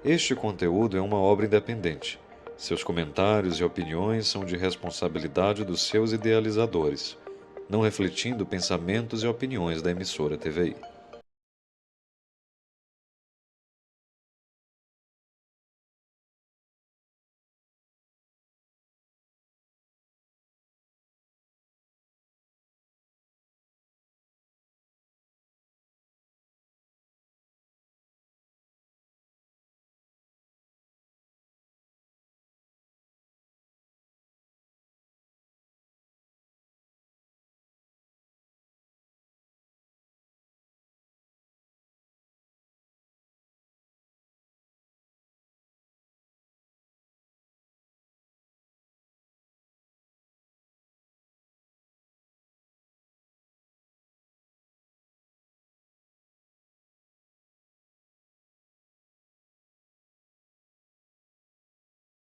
Este conteúdo é uma obra independente. Seus comentários e opiniões são de responsabilidade dos seus idealizadores, não refletindo pensamentos e opiniões da emissora TVI.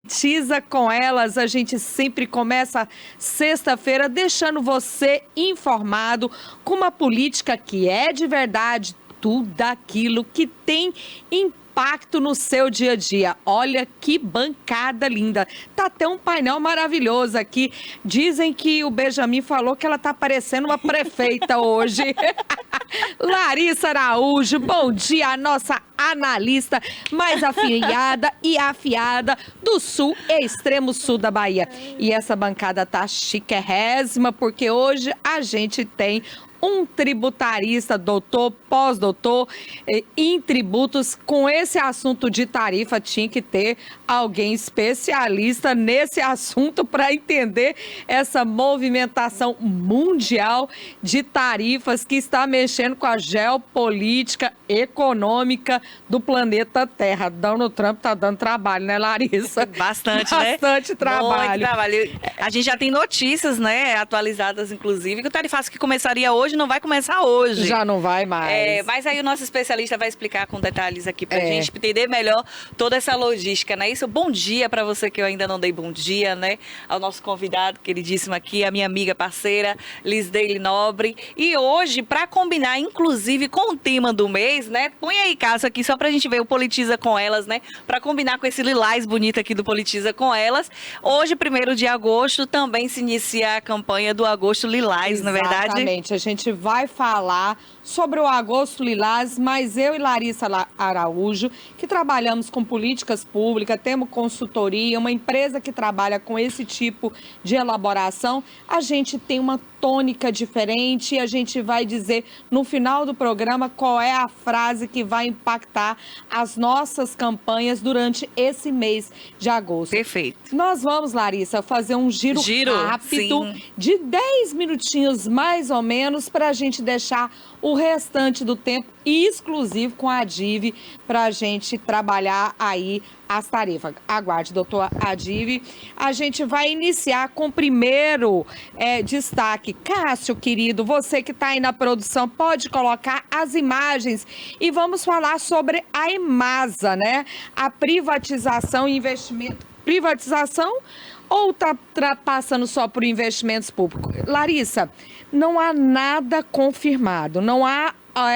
Politiza com elas, a gente sempre começa sexta-feira deixando você informado com uma política que é de verdade tudo aquilo que tem impacto no seu dia a dia. Olha que bancada linda. Tá até um painel maravilhoso aqui. Dizem que o Benjamin falou que ela tá parecendo uma prefeita hoje. Larissa Araújo, bom dia, a nossa analista mais afiada e afiada do sul e extremo sul da Bahia. E essa bancada tá chiquérrima, porque hoje a gente tem um tributarista, doutor, pós-doutor em tributos. Com esse assunto de tarifa, tinha que ter alguém especialista nesse assunto para entender essa movimentação mundial de tarifas que está mexendo com a geopolítica econômica do planeta Terra. Donald Trump está dando trabalho, né, Larissa? Bastante, né? Bastante trabalho. Muito trabalho. A gente já tem notícias, né, atualizadas, inclusive, que o tarifaço que começaria hoje não vai começar hoje. Já não vai mais. Mas aí o nosso especialista vai explicar com detalhes aqui pra gente entender melhor toda essa logística, né? Isso, bom dia para você que eu ainda não dei bom dia, né? Ao nosso convidado queridíssimo aqui, a minha amiga parceira, Lisdeile Nobre. E hoje, para combinar, inclusive, com o tema do mês, né? Põe aí, Cássio, aqui só pra gente ver o Politiza com elas, né? Para combinar com esse lilás bonito aqui do Politiza com elas. Hoje, 1º de agosto, também se inicia a campanha do Agosto Lilás, na verdade? Exatamente. A gente vai falar sobre o Agosto Lilás, mas eu e Larissa Araújo, que trabalhamos com políticas públicas, temos consultoria, uma empresa que trabalha com esse tipo de elaboração, a gente tem uma tônica diferente e a gente vai dizer no final do programa qual é a frase que vai impactar as nossas campanhas durante esse mês de agosto. Perfeito. Nós vamos, Larissa, fazer um giro rápido, sim, de 10 minutinhos mais ou menos, para a gente deixar o restante do tempo exclusivo com a Adive para a gente trabalhar aí as tarefas. Aguarde, doutor Adive. A gente vai iniciar com o primeiro destaque. Cássio, querido, você que está aí na produção, pode colocar as imagens e vamos falar sobre a EMASA, né? A privatização e investimento. Privatização ou está passando só por investimentos públicos? Larissa, não há nada confirmado, não há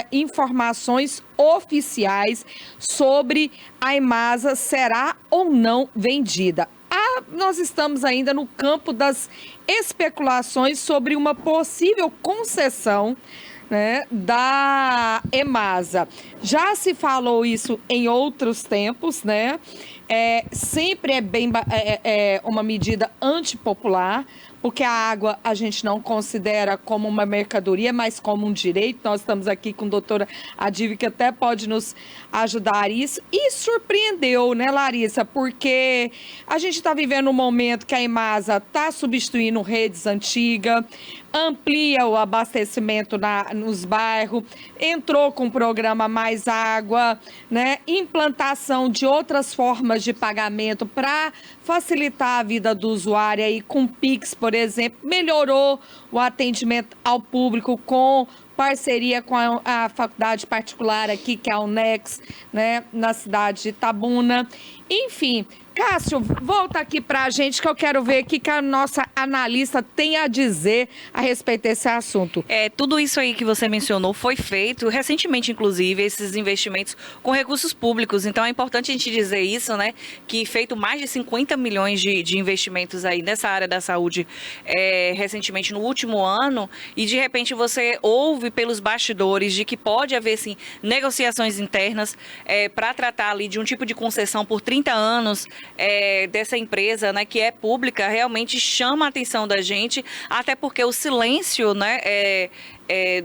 informações oficiais sobre a EMASA será ou não vendida. Nós estamos ainda no campo das especulações sobre uma possível concessão, né, da EMASA. Já se falou isso em outros tempos, né? Sempre é uma medida antipopular, porque a água a gente não considera como uma mercadoria, mas como um direito. Nós estamos aqui com a doutora Adive, que até pode nos ajudar isso. E surpreendeu, né, Larissa? Porque a gente está vivendo um momento que a Imasa está substituindo redes antigas, amplia o abastecimento nos bairros, entrou com o programa Mais Água, né? Implantação de outras formas de pagamento para facilitar a vida do usuário aí com Pix, por exemplo, melhorou o atendimento ao público com parceria com a faculdade particular aqui, que é a UNEX, né, na cidade de Itabuna. Enfim, Cássio, volta aqui para a gente que eu quero ver o que a nossa analista tem a dizer a respeito desse assunto. Tudo isso aí que você mencionou foi feito recentemente, inclusive, esses investimentos com recursos públicos. Então é importante a gente dizer isso, né? Que feito mais de 50 milhões de investimentos aí nessa área da saúde recentemente no último ano, e de repente você ouve pelos bastidores de que pode haver sim negociações internas para tratar ali de um tipo de concessão por 30 anos. Dessa empresa, né, que é pública, realmente chama a atenção da gente, até porque o silêncio, né,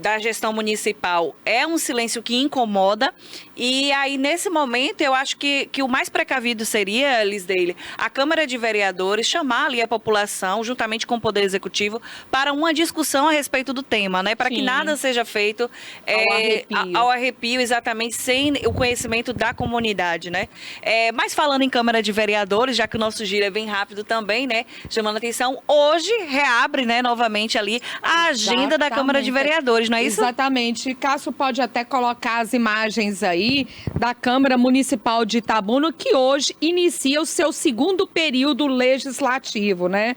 da gestão municipal é um silêncio que incomoda. E aí, nesse momento, eu acho que o mais precavido seria, Lisdeile, a Câmara de Vereadores chamar ali a população, juntamente com o Poder Executivo, para uma discussão a respeito do tema, né? Para que nada seja feito ao arrepio, exatamente, sem o conhecimento da comunidade, né? Mas falando em Câmara de Vereadores, já que o nosso giro é bem rápido também, né? Chamando a atenção, hoje reabre, né, novamente ali a agenda da Câmara de Vereadores, não é isso? Exatamente. Cássio pode até colocar as imagens aí da Câmara Municipal de Itabuna, que hoje inicia o seu segundo período legislativo, né?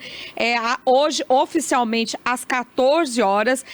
Hoje, oficialmente, às 14 horas,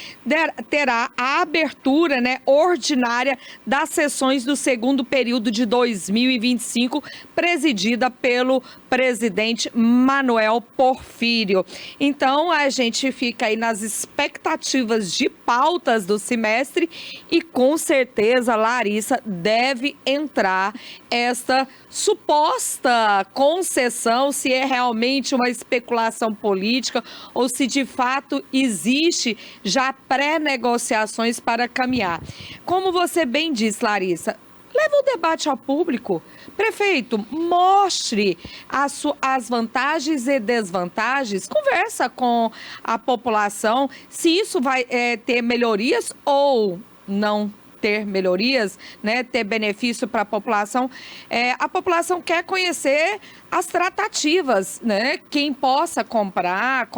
terá a abertura, né, ordinária das sessões do segundo período de 2025, presidida pelo presidente Manuel Porfírio. Então, a gente fica aí nas expectativas de pautas do semestre e, com certeza, Larissa, deve entrar essa suposta concessão, se é realmente uma especulação política ou se de fato existe já pré-negociações para caminhar. Como você bem disse, Larissa, leva o debate ao público. Prefeito, mostre as vantagens e desvantagens, conversa com a população se isso vai ter melhorias ou não ter melhorias, né, ter benefício para a população. A população quer conhecer as tratativas, né? Quem possa comprar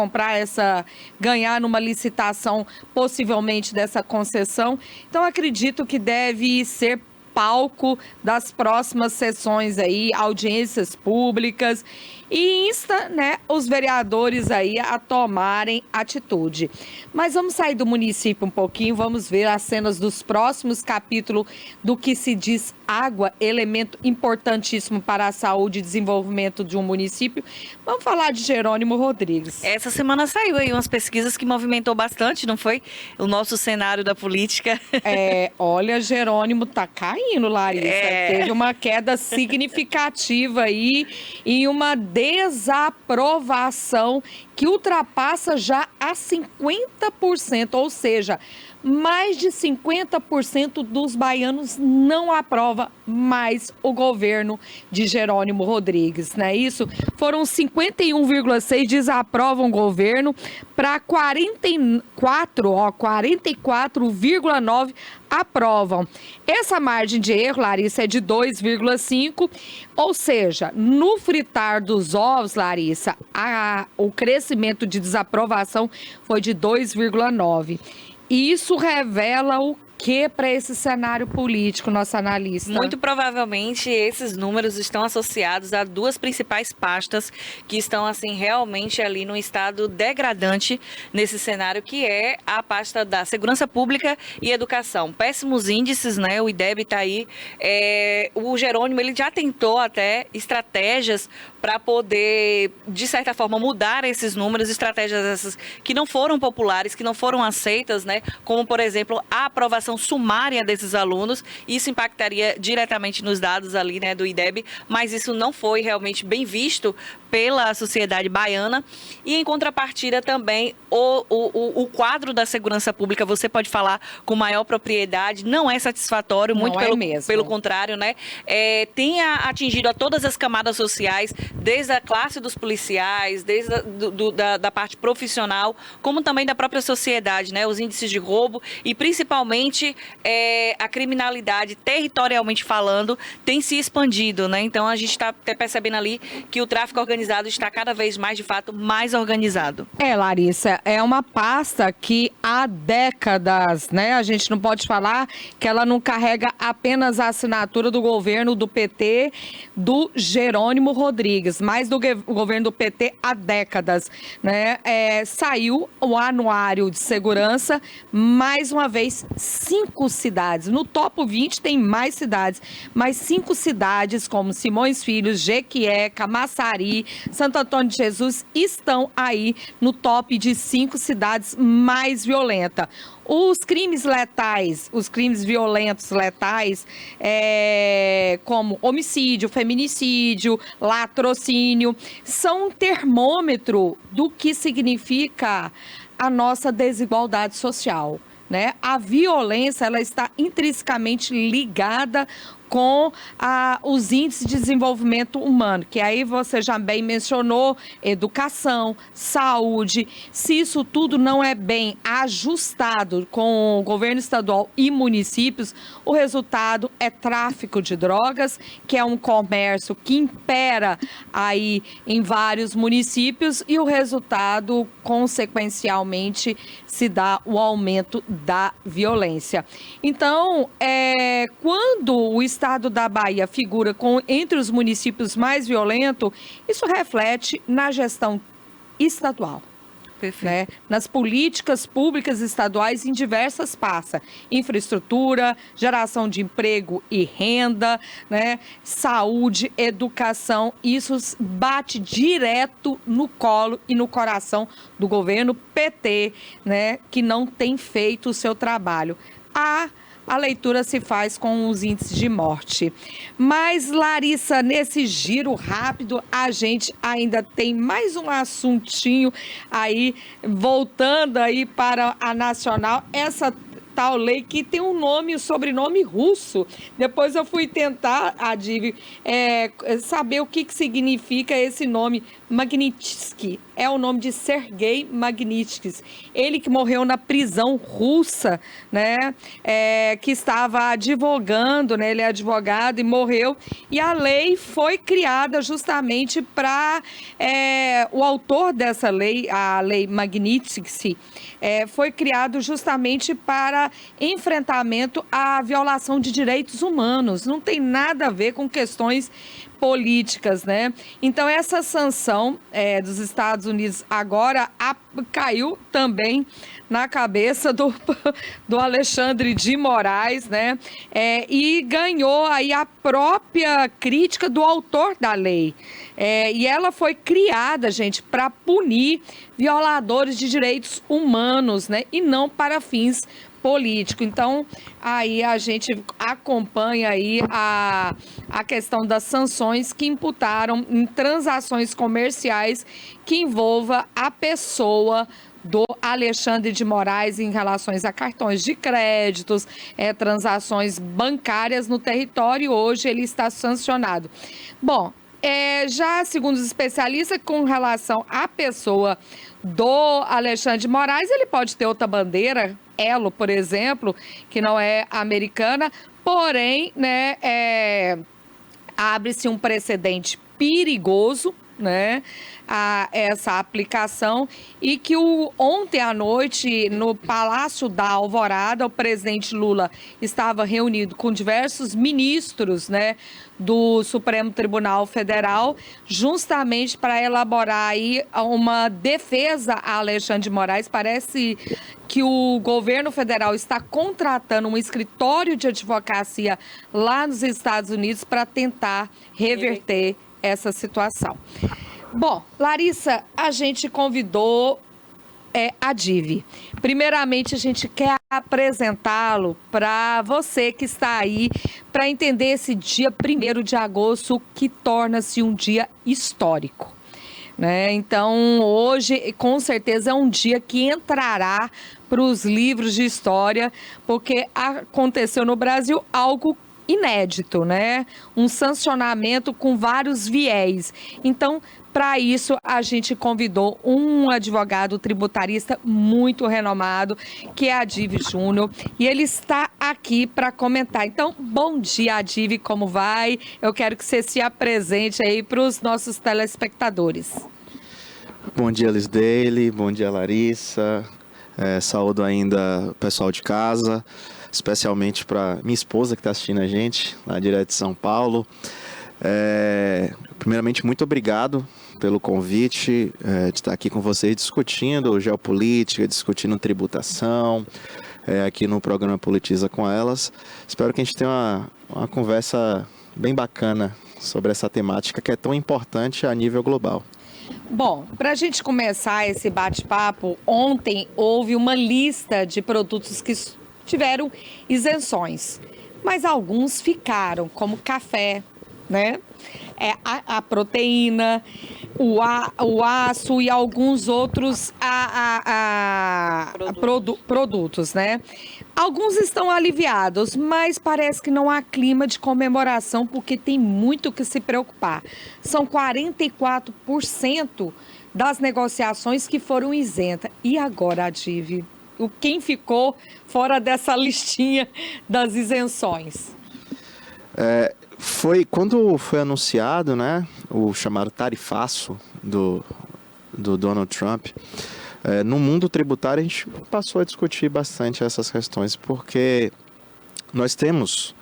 ganhar numa licitação possivelmente dessa concessão. Então, acredito que deve ser palco das próximas sessões aí, audiências públicas, e insta, né, os vereadores aí a tomarem atitude. Mas vamos sair do município um pouquinho, vamos ver as cenas dos próximos capítulos do que se diz água, elemento importantíssimo para a saúde e desenvolvimento de um município. Vamos falar de Jerônimo Rodrigues. Essa semana saiu aí umas pesquisas que movimentou bastante, não foi? O nosso cenário da política. Olha, Jerônimo tá caindo, Larissa. Teve uma queda significativa aí e uma desaprovação que ultrapassa já a 50%, ou seja, mais de 50% dos baianos não aprova mais o governo de Jerônimo Rodrigues, não é isso? Foram 51,6% desaprovam o governo para 44,9% aprovam. Essa margem de erro, Larissa, é de 2,5%, ou seja, no fritar dos ovos, Larissa, o crescimento de desaprovação foi de 2,9%. E isso revela o que para esse cenário político, nosso analista? Muito provavelmente esses números estão associados a duas principais pastas que estão assim realmente ali num estado degradante nesse cenário, que é a pasta da Segurança Pública e Educação. Péssimos índices, né? O IDEB está aí. O Jerônimo, ele já tentou até estratégias para poder, de certa forma, mudar esses números, estratégias essas que não foram populares, que não foram aceitas, né? Como, por exemplo, a aprovação avaliação sumária desses alunos. Isso impactaria diretamente nos dados ali, né, do IDEB, mas isso não foi realmente bem visto pela sociedade baiana. E em contrapartida também o quadro da segurança pública, você pode falar com maior propriedade, não é satisfatório, muito pelo contrário, né? Tem atingido a todas as camadas sociais, desde a classe dos policiais, desde da parte profissional, como também da própria sociedade, né? Os índices de roubo e principalmente a criminalidade, territorialmente falando, tem se expandido, né? Então a gente está até percebendo ali que o tráfico organizado está cada vez mais, de fato, mais organizado. Larissa, é uma pasta que há décadas, né? A gente não pode falar que ela não carrega apenas a assinatura do governo do PT, do Jerônimo Rodrigues, mas do governo do PT há décadas, né? Saiu o Anuário de Segurança, mais uma vez, 5 cidades. No top 20 tem mais cidades, mas 5 cidades como Simões Filho, Jequié, Camaçari, Santo Antônio de Jesus estão aí no top de 5 cidades mais violentas. Os crimes letais, os crimes violentos letais, como homicídio, feminicídio, latrocínio, são um termômetro do que significa a nossa desigualdade social, né? A violência, ela está intrinsecamente ligada com os índices de desenvolvimento humano, que aí você já bem mencionou, educação, saúde. Se isso tudo não é bem ajustado com o governo estadual e municípios, o resultado é tráfico de drogas, que é um comércio que impera aí em vários municípios, e o resultado, consequencialmente, se dá o aumento da violência. Então, quando o estado da Bahia figura entre os municípios mais violentos, isso reflete na gestão estadual. Né? Nas políticas públicas estaduais em diversas pastas, infraestrutura, geração de emprego e renda, né? Saúde, educação, isso bate direto no colo e no coração do governo PT, né? Que não tem feito o seu trabalho. A leitura se faz com os índices de morte. Mas, Larissa, nesse giro rápido, a gente ainda tem mais um assuntinho aí, voltando aí para a nacional, essa tal lei que tem um nome, um sobrenome russo. Depois eu fui tentar, Adiv, saber o que significa esse nome, Magnitsky. É o nome de Sergei Magnitsky. Ele que morreu na prisão russa, né? Que estava advogando, né? Ele é advogado e morreu. E a lei foi criada justamente para... o autor dessa lei, a lei Magnitsky, foi criado justamente para enfrentamento à violação de direitos humanos. Não tem nada a ver com questões políticas, né? Então, essa sanção dos Estados Unidos agora caiu também na cabeça do Alexandre de Moraes, né? E ganhou aí a própria crítica do autor da lei. E ela foi criada, gente, para punir violadores de direitos humanos, né? E não para fins político. Então, aí a gente acompanha aí a questão das sanções que imputaram em transações comerciais que envolva a pessoa do Alexandre de Moraes em relações a cartões de créditos, transações bancárias no território. Hoje ele está sancionado. Bom, já segundo os especialistas, com relação à pessoa do Alexandre de Moraes, ele pode ter outra bandeira, Elo, por exemplo, que não é americana, porém, né, abre-se um precedente perigoso, né, a essa aplicação, e que ontem à noite, no Palácio da Alvorada, o presidente Lula estava reunido com diversos ministros, né, do Supremo Tribunal Federal, justamente para elaborar aí uma defesa a Alexandre de Moraes. Parece que o governo federal está contratando um escritório de advocacia lá nos Estados Unidos para tentar reverter essa situação. Bom, Larissa, a gente convidou é Adiv. Primeiramente, a gente quer apresentá-lo para você que está aí, para entender esse dia 1º de agosto, que torna-se um dia histórico. Né? Então, hoje, com certeza, é um dia que entrará para os livros de história, porque aconteceu no Brasil algo inédito, né? Um sancionamento com vários viés. Então, para isso, a gente convidou um advogado tributarista muito renomado, que é Adiv Júnior, e ele está aqui para comentar. Então, bom dia, Adiv, como vai? Eu quero que você se apresente aí para os nossos telespectadores. Bom dia, Lisdeile, bom dia, Larissa. Saúdo ainda o pessoal de casa, especialmente para minha esposa que está assistindo a gente, lá direto de São Paulo. Primeiramente, muito obrigado pelo convite de estar aqui com vocês discutindo geopolítica, discutindo tributação, aqui no programa Politiza com Elas. Espero que a gente tenha uma conversa bem bacana sobre essa temática que é tão importante a nível global. Bom, para a gente começar esse bate-papo, ontem houve uma lista de produtos que tiveram isenções, mas alguns ficaram, como café, né? A proteína, o aço e alguns outros produtos, né? Alguns estão aliviados, mas parece que não há clima de comemoração, porque tem muito que se preocupar. São 44% das negociações que foram isentas. E agora, Adiv, quem ficou fora dessa listinha das isenções? Quando foi anunciado, né, o chamado tarifaço do Donald Trump, no mundo tributário a gente passou a discutir bastante essas questões, porque nós temos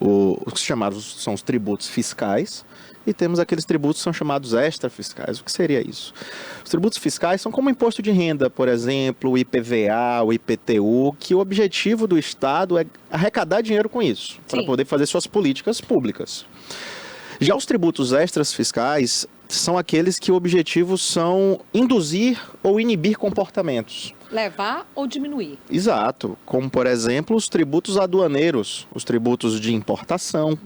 os chamados são os tributos fiscais e temos aqueles tributos que são chamados extrafiscais. O que seria isso? Os tributos fiscais são como o imposto de renda, por exemplo, o IPVA, o IPTU, que o objetivo do Estado é arrecadar dinheiro com isso, para poder fazer suas políticas públicas. Já os tributos extras fiscais são aqueles que o objetivo são induzir ou inibir comportamentos. Levar ou diminuir. Exato, como por exemplo os tributos aduaneiros, os tributos de importação,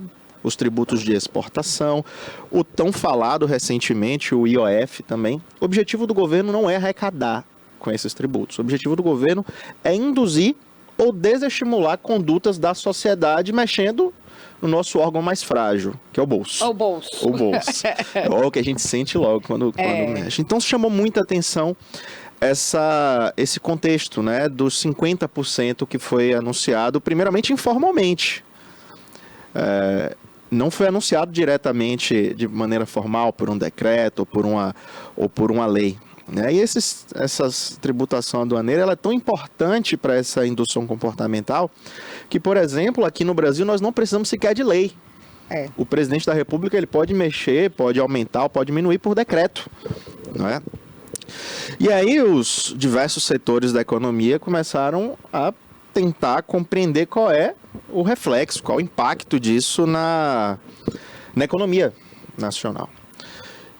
os tributos de exportação, o tão falado recentemente, o IOF também. O objetivo do governo não é arrecadar com esses tributos. O objetivo do governo é induzir ou desestimular condutas da sociedade mexendo no nosso órgão mais frágil, que é o bolso. O bolso. O bolso. É o que a gente sente logo quando mexe. Então chamou muita atenção esse contexto, né, dos 50% que foi anunciado, primeiramente informalmente. Não foi anunciado diretamente de maneira formal por um decreto ou por uma lei. Né? E essa tributação aduaneira ela é tão importante para essa indução comportamental que, por exemplo, aqui no Brasil nós não precisamos sequer de lei. O presidente da República ele pode mexer, pode aumentar, pode diminuir por decreto. Não é? E aí os diversos setores da economia começaram a tentar compreender qual é o reflexo, qual o impacto disso na economia nacional.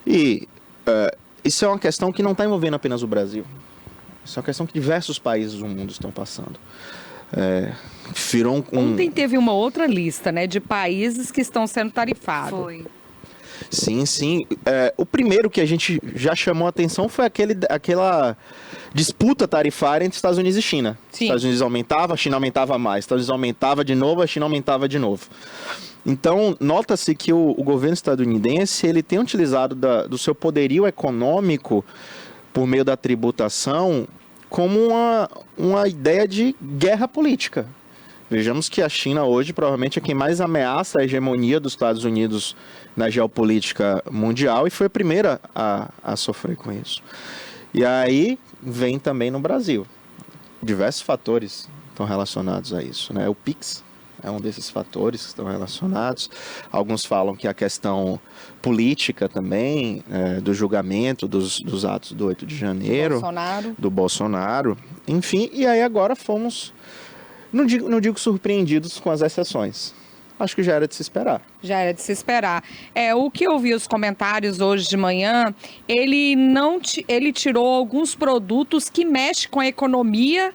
E isso é uma questão que não está envolvendo apenas o Brasil. Isso é uma questão que diversos países do mundo estão passando. Ontem teve uma outra lista, né, de países que estão sendo tarifados. Foi. Sim. O primeiro que a gente já chamou a atenção foi aquela disputa tarifária entre Estados Unidos e China. Sim. Estados Unidos aumentava, a China aumentava mais. Estados Unidos aumentava de novo, a China aumentava de novo. Então, nota-se que o governo estadunidense ele tem utilizado do seu poderio econômico por meio da tributação como uma ideia de guerra política. Vejamos que a China hoje provavelmente é quem mais ameaça a hegemonia dos Estados Unidos na geopolítica mundial e foi a primeira a sofrer com isso. E aí vem também no Brasil. Diversos fatores estão relacionados a isso, né? O PIX é um desses fatores que estão relacionados. Alguns falam que a questão política também, do julgamento dos atos do 8 de janeiro, do Bolsonaro. Enfim, e aí agora fomos... Não digo surpreendidos com as exceções. acho que já era de se esperar. Já era de se esperar. O que eu vi os comentários hoje de manhã, ele tirou alguns produtos que mexem com a economia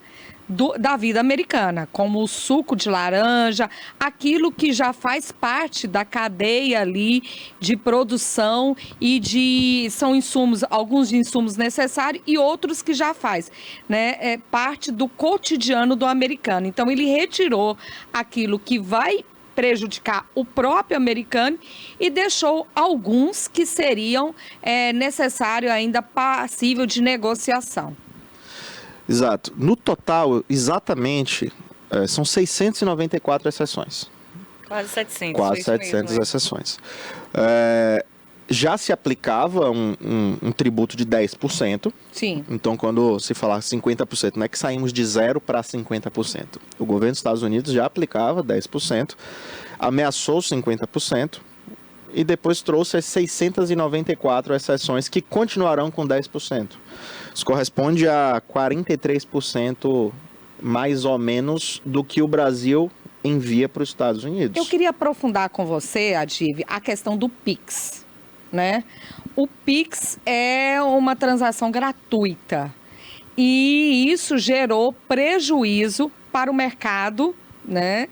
da vida americana, como o suco de laranja, aquilo que já faz parte da cadeia ali de produção e são insumos, alguns de insumos necessários e outros que já faz, né? É parte do cotidiano do americano. Então ele retirou aquilo que vai prejudicar o próprio americano e deixou alguns que seriam necessário ainda passível de negociação. Exato. No total, exatamente, são 694 exceções. Quase 700. Quase 700 exceções. Já se aplicava um tributo de 10%. Sim. Então, quando se falar 50%, não é que saímos de 0 para 50%. O governo dos Estados Unidos já aplicava 10%, ameaçou 50%, e depois trouxe as 694 exceções que continuarão com 10%. Isso corresponde a 43% mais ou menos do que o Brasil envia para os Estados Unidos. Eu queria aprofundar com você, Adiv, a questão do Pix, né? O Pix é uma transação gratuita e isso gerou prejuízo para o mercado, né,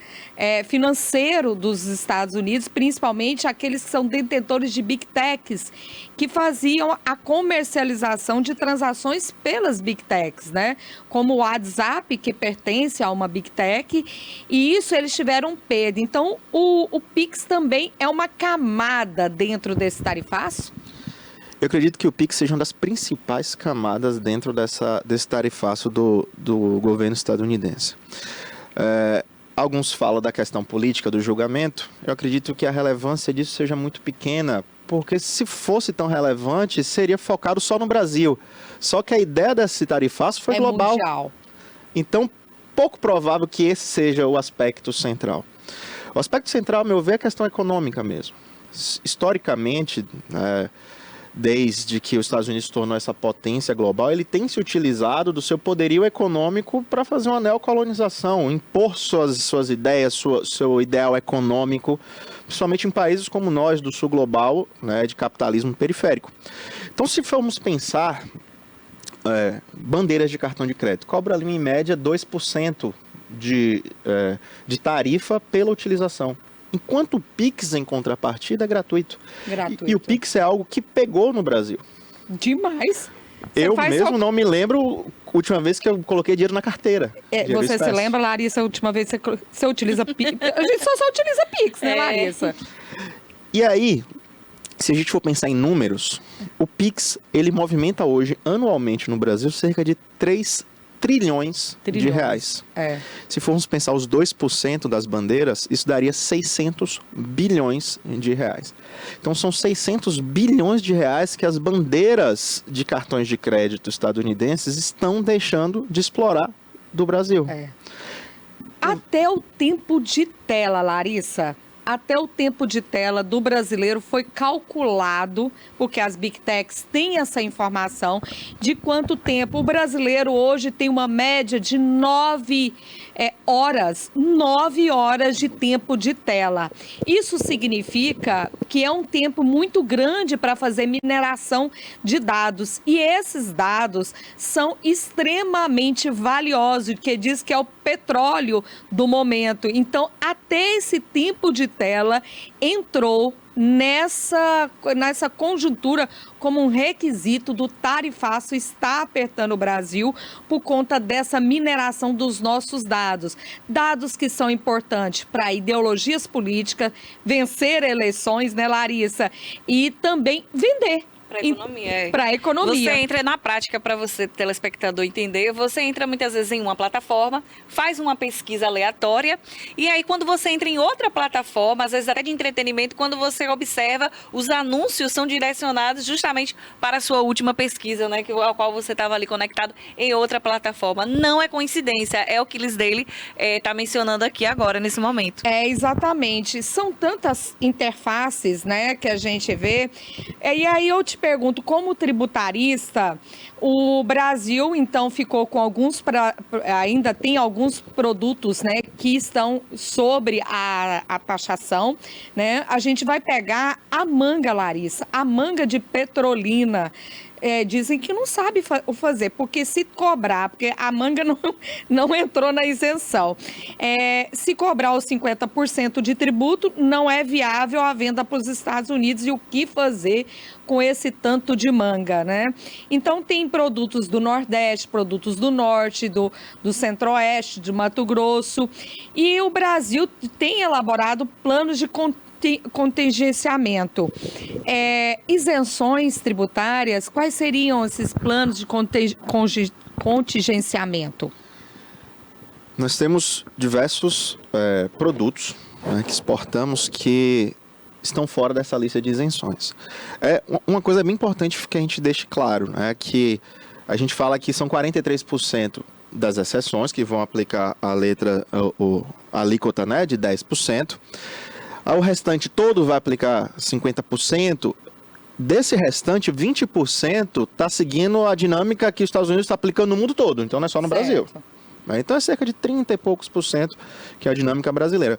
financeiro dos Estados Unidos, principalmente aqueles que são detentores de Big Techs, que faziam a comercialização de transações pelas Big Techs, né, como o WhatsApp, que pertence a uma Big Tech, e isso eles tiveram perda. Então, o Pix também é uma camada dentro desse tarifaço? Eu acredito que o Pix seja uma das principais camadas dentro desse tarifaço do governo estadunidense. Alguns falam da questão política do julgamento. Eu acredito que a relevância disso seja muito pequena, porque se fosse tão relevante, seria focado só no Brasil. Só que a ideia desse tarifaço foi global. Mundial. Então, pouco provável que esse seja o aspecto central. O aspecto central, ao meu ver, é a questão econômica mesmo. Historicamente, desde que os Estados Unidos se tornou essa potência global, ele tem se utilizado do seu poderio econômico para fazer uma neocolonização, impor suas ideias, seu ideal econômico, principalmente em países como nós, do sul global, né, de capitalismo periférico. Então, se formos pensar, bandeiras de cartão de crédito cobra ali em média 2% de tarifa pela utilização. Enquanto o Pix, em contrapartida, é gratuito. E o Pix é algo que pegou no Brasil. Demais. Eu mesmo não me lembro a última vez que eu coloquei dinheiro na carteira. Você se lembra, Larissa, a última vez que você utiliza Pix? A gente só utiliza Pix, né, Larissa? E aí, se a gente for pensar em números, o Pix, ele movimenta hoje, anualmente no Brasil, cerca de 3 trilhões de reais. Se formos pensar os 2% das bandeiras, isso daria 600 bilhões de reais. Então são 600 bilhões de reais que as bandeiras de cartões de crédito estadunidenses estão deixando de explorar do Brasil. Até o tempo de tela, Larissa. Até o tempo de tela do brasileiro foi calculado, porque as Big Techs têm essa informação, de quanto tempo. O brasileiro hoje tem uma média de 9 horas de tempo de tela. Isso significa que é um tempo muito grande para fazer mineração de dados. E esses dados são extremamente valiosos, que diz que é o petróleo do momento. Então, até esse tempo de tela entrou nessa conjuntura como um requisito do tarifaço está apertando o Brasil por conta dessa mineração dos nossos dados. Dados que são importantes para ideologias políticas, vencer eleições, né, Larissa? E também vender. Para a economia. Para a economia. Você entra na prática, para você, telespectador, entender, você entra muitas vezes em uma plataforma, faz uma pesquisa aleatória, e aí quando você entra em outra plataforma, às vezes até de entretenimento, quando você observa, os anúncios são direcionados justamente para a sua última pesquisa, né, ao qual você estava ali conectado em outra plataforma. Não é coincidência, é o que eles dele está mencionando aqui agora, nesse momento. Exatamente. São tantas interfaces, né, que a gente vê. E aí eu te te pergunto, como tributarista, o Brasil, então, ficou com ainda tem alguns produtos, né, que estão sobre a taxação, né? A gente vai pegar a manga, Larissa, a manga de petrolina. Dizem que não sabe o fazer, porque se cobrar, porque a manga não entrou na isenção, se cobrar os 50% de tributo, não é viável a venda para os Estados Unidos. E o que fazer com esse tanto de manga, né? Então, tem produtos do Nordeste, produtos do Norte, do Centro-Oeste, de Mato Grosso, e o Brasil tem elaborado planos de contingenciamento. Isenções tributárias, quais seriam esses planos de contingenciamento? Nós temos diversos produtos, né, que exportamos que estão fora dessa lista de isenções. Uma coisa bem importante que a gente deixe claro, né, que a gente fala que são 43% das exceções que vão aplicar a alíquota, né, de 10%. O restante todo vai aplicar 50%. Desse restante, 20% está seguindo a dinâmica que os Estados Unidos está aplicando no mundo todo. Então, não é só no Brasil. Então, é cerca de 30 e poucos % que é a dinâmica brasileira.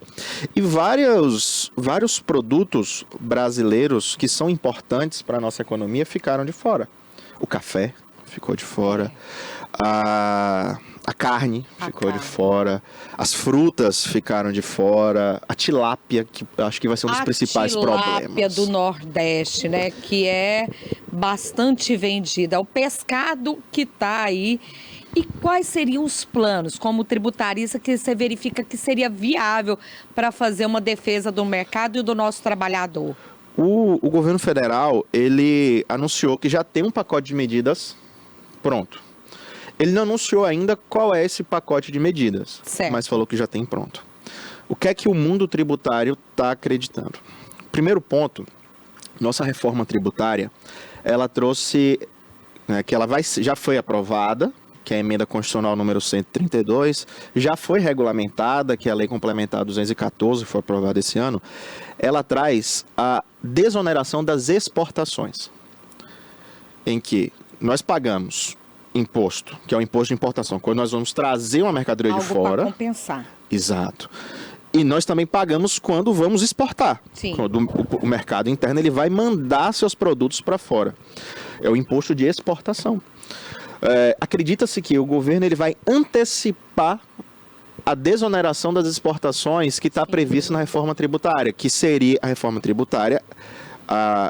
E vários produtos brasileiros que são importantes para a nossa economia ficaram de fora. O café ficou de fora. A carne ficou de fora, as frutas ficaram de fora, a tilápia, que acho que vai ser um dos principais problemas. A tilápia do Nordeste, né, que é bastante vendida, o pescado que está aí. E quais seriam os planos, como tributarista, que você verifica que seria viável para fazer uma defesa do mercado e do nosso trabalhador? O governo federal, ele anunciou que já tem um pacote de medidas pronto. Ele não anunciou ainda qual é esse pacote de medidas, mas falou que já tem pronto. O que é que o mundo tributário está acreditando? Primeiro ponto, nossa reforma tributária, ela trouxe, né, que ela já foi aprovada, que é a emenda constitucional número 132, já foi regulamentada, que é a lei complementar 214, que foi aprovada esse ano. Ela traz a desoneração das exportações, em que nós pagamos imposto, que é o imposto de importação, quando nós vamos trazer uma mercadoria de fora. Para compensar. Exato. E nós também pagamos quando vamos exportar. Sim. Quando o mercado interno ele vai mandar seus produtos para fora. É o imposto de exportação. Acredita-se que o governo ele vai antecipar a desoneração das exportações que está prevista na reforma tributária, que seria a reforma tributária.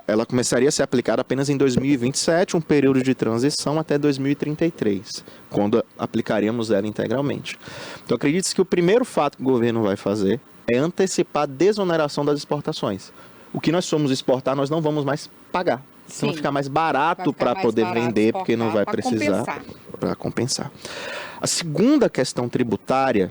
Ela começaria a ser aplicada apenas em 2027, um período de transição até 2033, quando aplicaríamos ela integralmente. Então, acredite-se que o primeiro fato que o governo vai fazer é antecipar a desoneração das exportações. O que nós formos exportar, nós não vamos mais pagar. Então, vai ficar mais barato para poder vender, porque não vai precisar para compensar. A segunda questão tributária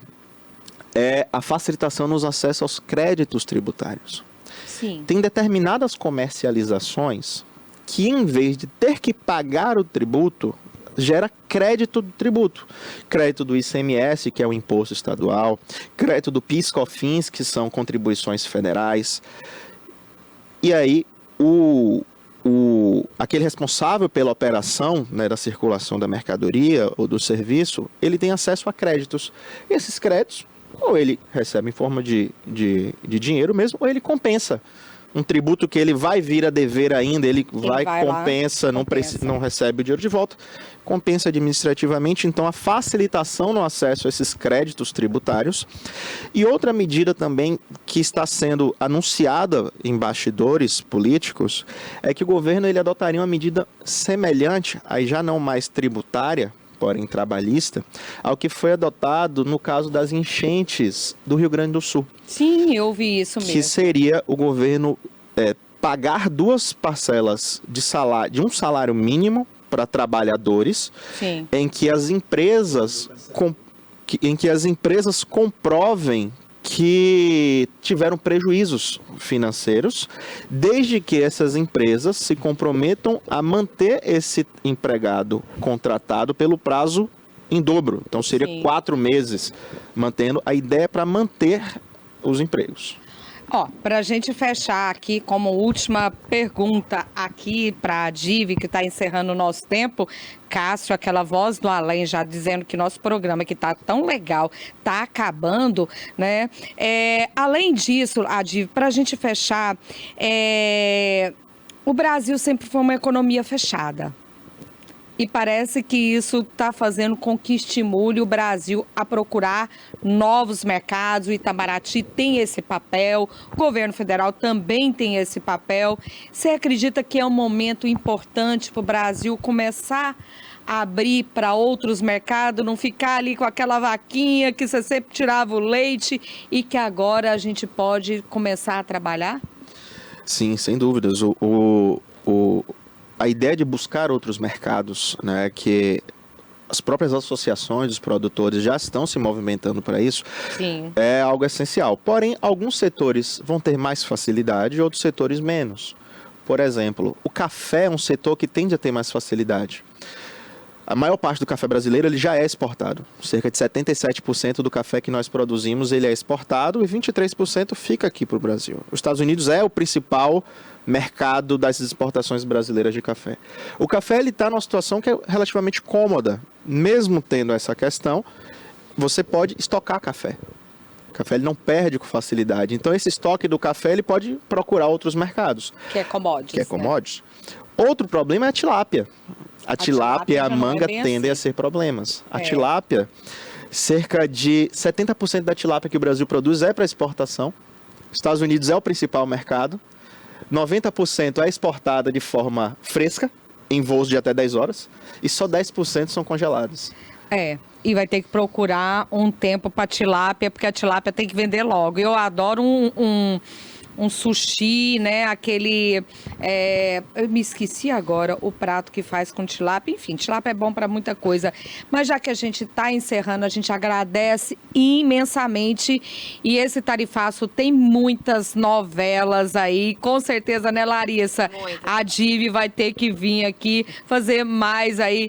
é a facilitação nos acessos aos créditos tributários. Sim. Tem determinadas comercializações que, em vez de ter que pagar o tributo, gera crédito do tributo. Crédito do ICMS, que é o imposto estadual, crédito do PIS/COFINS, que são contribuições federais. E aí, aquele responsável pela operação, né, da circulação da mercadoria ou do serviço, ele tem acesso a créditos. E esses créditos, ou ele recebe em forma de dinheiro mesmo, ou ele compensa. Um tributo que ele vai vir a dever ainda, ele compensa, não recebe o dinheiro de volta, compensa administrativamente. Então, a facilitação no acesso a esses créditos tributários. E outra medida também que está sendo anunciada em bastidores políticos é que o governo ele adotaria uma medida semelhante, aí já não mais tributária, porém trabalhista, ao que foi adotado no caso das enchentes do Rio Grande do Sul. Sim, eu vi isso mesmo. Que seria o governo pagar duas parcelas de um salário mínimo para trabalhadores, sim, em que as empresas comprovem que tiveram prejuízos financeiros, desde que essas empresas se comprometam a manter esse empregado contratado pelo prazo em dobro. Então, seria 4 meses mantendo. A ideia é para manter os empregos. Ó, para a gente fechar aqui como última pergunta aqui para a Dive, que está encerrando o nosso tempo, Cássio, aquela voz do além, já dizendo que nosso programa que está tão legal, está acabando, né? Além disso, a Dive, para a gente fechar, o Brasil sempre foi uma economia fechada. E parece que isso está fazendo com que estimule o Brasil a procurar novos mercados. O Itamaraty tem esse papel, o governo federal também tem esse papel. Você acredita que é um momento importante para o Brasil começar a abrir para outros mercados, não ficar ali com aquela vaquinha que você sempre tirava o leite e que agora a gente pode começar a trabalhar? Sim, sem dúvidas. A ideia de buscar outros mercados, né, que as próprias associações dos produtores já estão se movimentando para isso, Sim. É algo essencial. Porém, alguns setores vão ter mais facilidade e outros setores menos. Por exemplo, o café é um setor que tende a ter mais facilidade. A maior parte do café brasileiro ele já é exportado. Cerca de 77% do café que nós produzimos ele é exportado e 23% fica aqui para o Brasil. Os Estados Unidos é o principal mercado das exportações brasileiras de café. O café está numa situação que é relativamente cômoda. Mesmo tendo essa questão, você pode estocar café. O café ele não perde com facilidade. Então, esse estoque do café ele pode procurar outros mercados. Que é commodities. Que é commodities. Outro problema é a tilápia. A tilápia e a manga tendem a ser problemas. A tilápia, cerca de 70% da tilápia que o Brasil produz é para exportação. Estados Unidos é o principal mercado. 90% é exportada de forma fresca, em voos de até 10 horas. E só 10% são congeladas. E vai ter que procurar um tempo para tilápia, porque a tilápia tem que vender logo. Eu adoro um sushi, né? Aquele... eu me esqueci agora o prato que faz com tilápia. Enfim, tilápia é bom para muita coisa. Mas já que a gente está encerrando, a gente agradece imensamente. E esse tarifaço tem muitas novelas aí. Com certeza, né, Larissa? Muitas. A Dive vai ter que vir aqui fazer mais aí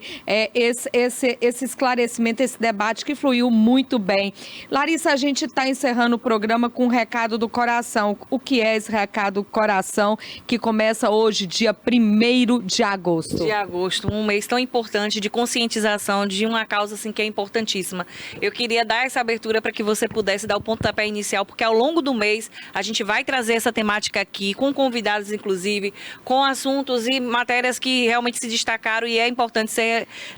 esse esclarecimento, esse debate que fluiu muito bem. Larissa, a gente está encerrando o programa com um recado do coração. O que é esse recado do coração que começa hoje, dia 1º de agosto? De agosto, um mês tão importante de conscientização de uma causa assim que é importantíssima. Eu queria dar essa abertura para que você pudesse dar o pontapé inicial, porque ao longo do mês a gente vai trazer essa temática aqui, com convidados inclusive, com assuntos e matérias que realmente se destacaram e é importante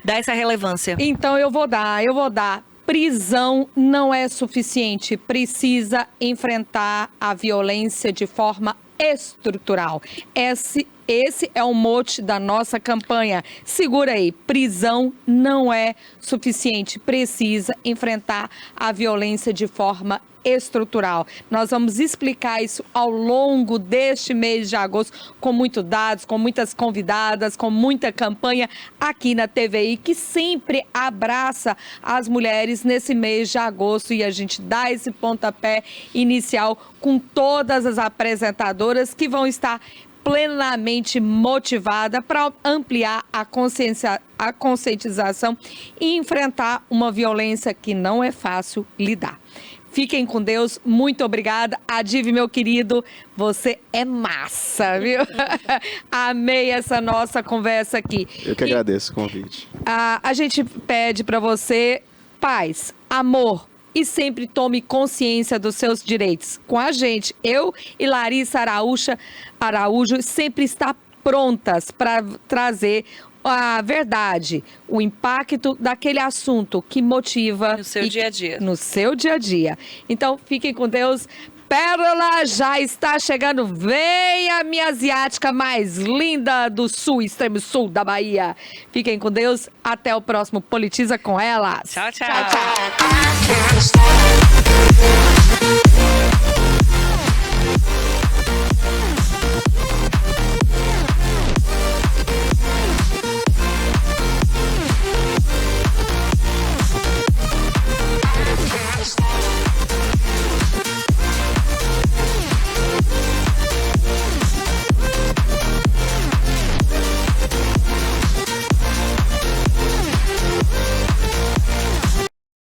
dar essa relevância. Então eu vou dar. Prisão não é suficiente, precisa enfrentar a violência de forma estrutural. Esse é o mote da nossa campanha. Segura aí, prisão não é suficiente, precisa enfrentar a violência de forma estrutural. Nós vamos explicar isso ao longo deste mês de agosto, com muitos dados, com muitas convidadas, com muita campanha aqui na TVI, que sempre abraça as mulheres nesse mês de agosto, e a gente dá esse pontapé inicial com todas as apresentadoras que vão estar plenamente motivada para ampliar a conscientização e enfrentar uma violência que não é fácil lidar. Fiquem com Deus, muito obrigada. Adive, meu querido, você é massa, viu? Amei essa nossa conversa aqui. Eu que agradeço o convite. A gente pede para você paz, amor, e sempre tome consciência dos seus direitos. Com a gente, eu e Larissa Araújo sempre está prontas para trazer a verdade, o impacto daquele assunto que motiva... No seu dia a dia. No seu dia a dia. Então, fiquem com Deus. Pérola já está chegando. Venha, minha asiática mais linda do sul, extremo sul da Bahia. Fiquem com Deus. Até o próximo Politiza com Elas. Tchau, tchau. Tchau, tchau.